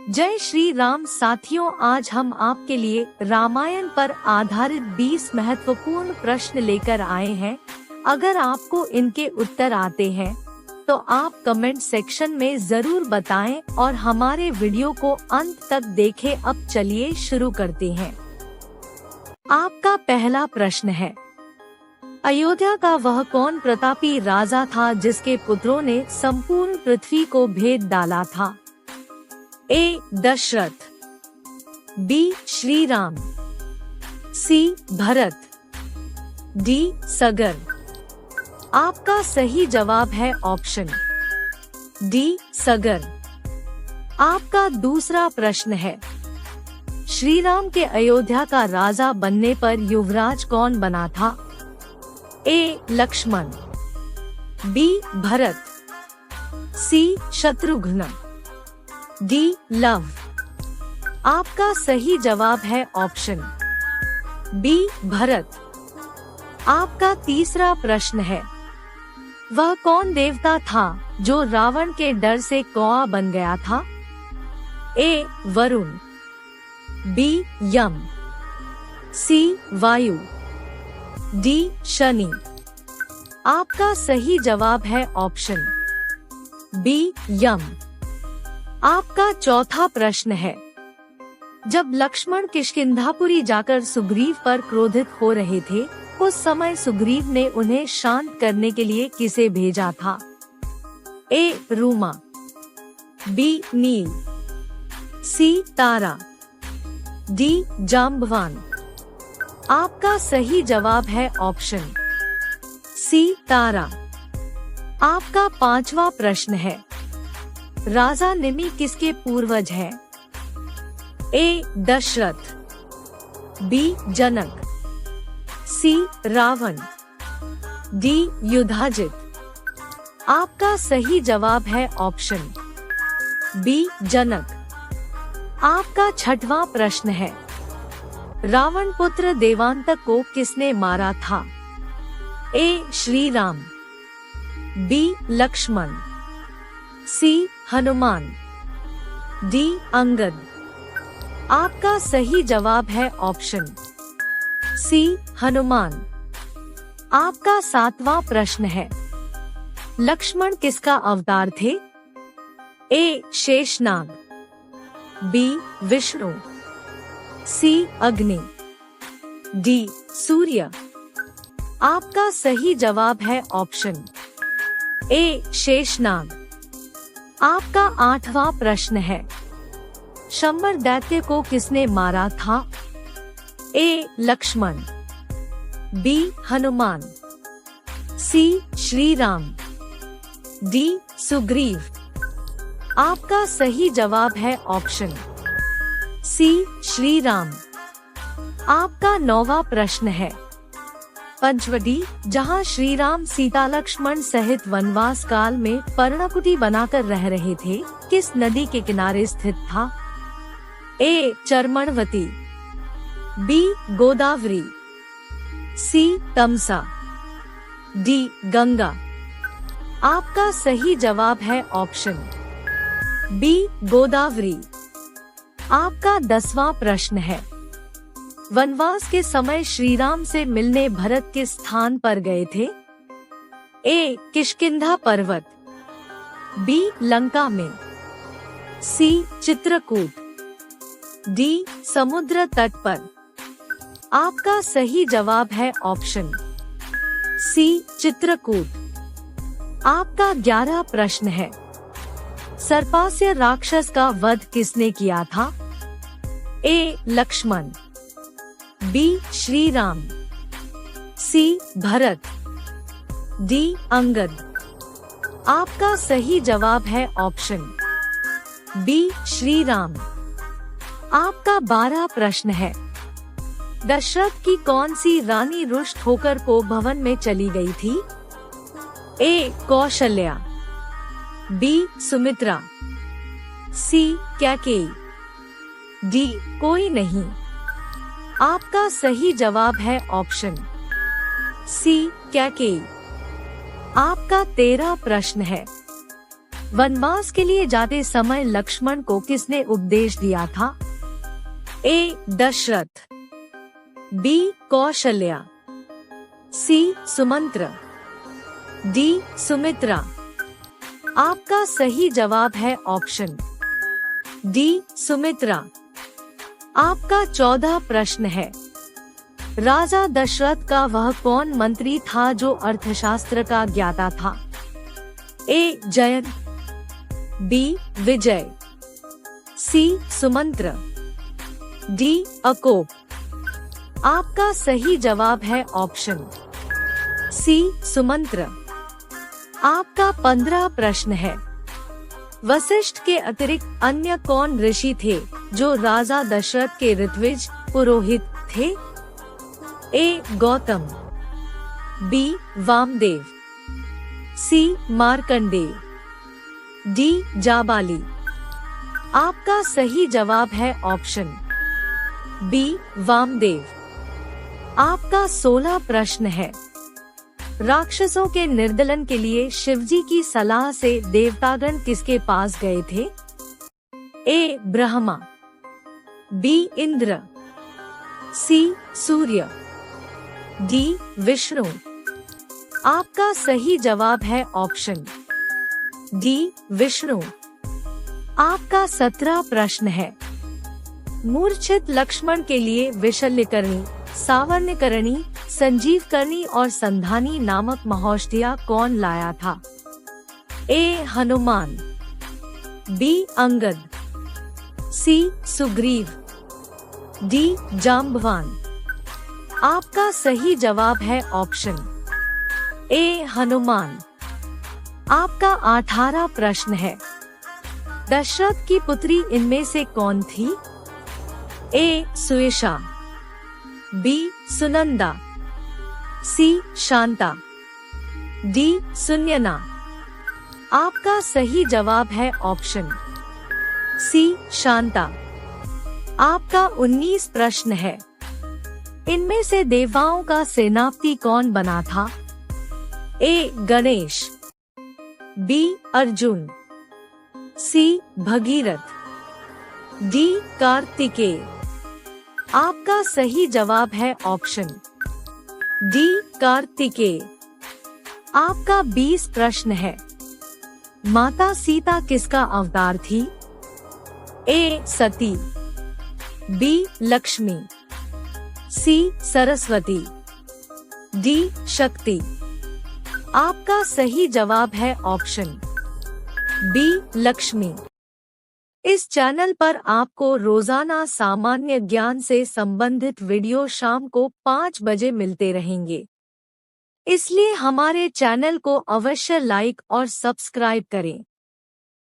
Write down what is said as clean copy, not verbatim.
जय श्री राम साथियों, आज हम आपके लिए रामायण पर आधारित 20 महत्वपूर्ण प्रश्न लेकर आए हैं। अगर आपको इनके उत्तर आते हैं तो आप कमेंट सेक्शन में जरूर बताएं और हमारे वीडियो को अंत तक देखें। अब चलिए शुरू करते हैं। आपका पहला प्रश्न है, अयोध्या का वह कौन प्रतापी राजा था जिसके पुत्रों ने संपूर्ण पृथ्वी को भेद डाला था? ए. दशरथ, बी. श्री राम, सी. भरत, डी. सगर। आपका सही जवाब है ऑप्शन डी. सगर। आपका दूसरा प्रश्न है, श्री राम के अयोध्या का राजा बनने पर युवराज कौन बना था? ए. लक्ष्मण, बी. भरत, सी. शत्रुघ्न, डी. लव। आपका सही जवाब है ऑप्शन बी. भरत। आपका तीसरा प्रश्न है, वह कौन देवता था जो रावण के डर से कौआ बन गया था? ए. वरुण, बी. यम, सी. वायु, डी. शनि। आपका सही जवाब है ऑप्शन बी. यम। आपका चौथा प्रश्न है, जब लक्ष्मण किष्किंधापुरी जाकर सुग्रीव पर क्रोधित हो रहे थे, उस समय सुग्रीव ने उन्हें शांत करने के लिए किसे भेजा था? ए. रूमा, बी. नील, सी. तारा, डी. जाम्बवान। आपका सही जवाब है ऑप्शन सी. तारा। आपका पांचवा प्रश्न है, राजा निमि किसके पूर्वज हैं? ए. दशरथ, बी. जनक, सी. रावण, डी. युधाजित। आपका सही जवाब है ऑप्शन बी. जनक। आपका छठवां प्रश्न है, रावण पुत्र देवांतक को किसने मारा था? ए. श्री राम, बी. लक्ष्मण, सी. हनुमान, डी. अंगद। आपका सही जवाब है ऑप्शन सी. हनुमान। आपका सातवां प्रश्न है, लक्ष्मण किसका अवतार थे? ए. शेषनाग, बी. विष्णु, सी. अग्नि, डी. सूर्य। आपका सही जवाब है ऑप्शन ए. शेषनाग। आपका आठवां प्रश्न है, शंबर दैत्य को किसने मारा था? ए. लक्ष्मण, बी. हनुमान, सी. श्री राम, डी. सुग्रीव। आपका सही जवाब है ऑप्शन सी. श्री राम। आपका नौवां प्रश्न है, पंचवटी, जहां श्री राम सीता लक्ष्मण सहित वनवास काल में पर्णकुटी बनाकर रह रहे थे, किस नदी के किनारे स्थित था? ए. चर्मणवती, बी. गोदावरी, सी. तमसा, डी. गंगा। आपका सही जवाब है ऑप्शन बी. गोदावरी। आपका 10वां प्रश्न है, वनवास के समय श्री राम से मिलने भरत किस स्थान पर गए थे? ए. किष्किंधा पर्वत, बी. लंका में, सी. चित्रकूट, डी. समुद्र तट पर। आपका सही जवाब है ऑप्शन सी. चित्रकूट। आपका 11 प्रश्न है, सर्पास्य राक्षस का वध किसने किया था? ए. लक्ष्मण, बी. श्री राम, सी. भरत, डी. अंगद। आपका सही जवाब है ऑप्शन बी. श्री राम। आपका 12 प्रश्न है, दशरथ की कौन सी रानी रुष्ट होकर को भवन में चली गई थी? ए. कौशल्या, बी. सुमित्रा, सी. कैकेयी, डी. कोई नहीं। आपका सही जवाब है ऑप्शन सी. कैकेयी। आपका 13 प्रश्न है, वनवास के लिए जाते समय लक्ष्मण को किसने उपदेश दिया था? ए. दशरथ, बी. कौशल्या, सी. सुमंत्र, डी. सुमित्रा। आपका सही जवाब है ऑप्शन डी. सुमित्रा। आपका 14 प्रश्न है। राजा दशरथ का वह कौन मंत्री था जो अर्थशास्त्र का ज्ञाता था? ए. जयन, बी. विजय, सी. सुमंत्र, डी. अकोप। आपका सही जवाब है ऑप्शन सी. सुमंत्र। आपका 15 प्रश्न है। वशिष्ठ के अतिरिक्त अन्य कौन ऋषि थे जो राजा दशरथ के ऋत्विज पुरोहित थे? ए. गौतम, बी. वामदेव, सी. मार्कंडेय, डी. जाबाली। आपका सही जवाब है ऑप्शन बी. वामदेव। आपका 16 प्रश्न है। राक्षसों के निर्दलन के लिए शिवजी की सलाह से देवतागण किसके पास गए थे? ए. ब्रह्मा, बी. इंद्र, सी. सूर्य, डी. विष्णु। आपका सही जवाब है ऑप्शन डी. विष्णु। आपका 17 प्रश्न है। मूर्छित लक्ष्मण के लिए विशल्यकर्णी, सावर्णकर्णी, संजीवकर्णी और संधानी नामक महौषधियाँ कौन लाया था? ए. हनुमान, बी. अंगद, सी. सुग्रीव, डी. जाम्बवान। आपका सही जवाब है ऑप्शन ए. हनुमान। आपका 18 प्रश्न है। दशरथ की पुत्री इनमें से कौन थी? ए. सुयशा, बी. सुनंदा, सी. शांता, डी. सुनयना। आपका सही जवाब है ऑप्शन सी. शांता। आपका 19 प्रश्न है। इनमें से देवताओं का सेनापति कौन बना था? ए. गणेश, बी. अर्जुन, सी. भगीरथ, डी. कार्तिकेय। आपका सही जवाब है ऑप्शन डी. कार्तिकेय। आपका 20 प्रश्न है। माता सीता किसका अवतार थी? ए. सती, बी. लक्ष्मी, सी. सरस्वती, डी. शक्ति। आपका सही जवाब है ऑप्शन बी. लक्ष्मी। इस चैनल पर आपको रोजाना सामान्य ज्ञान से संबंधित वीडियो शाम को 5 बजे मिलते रहेंगे। इसलिए हमारे चैनल को अवश्य लाइक और सब्सक्राइब करें।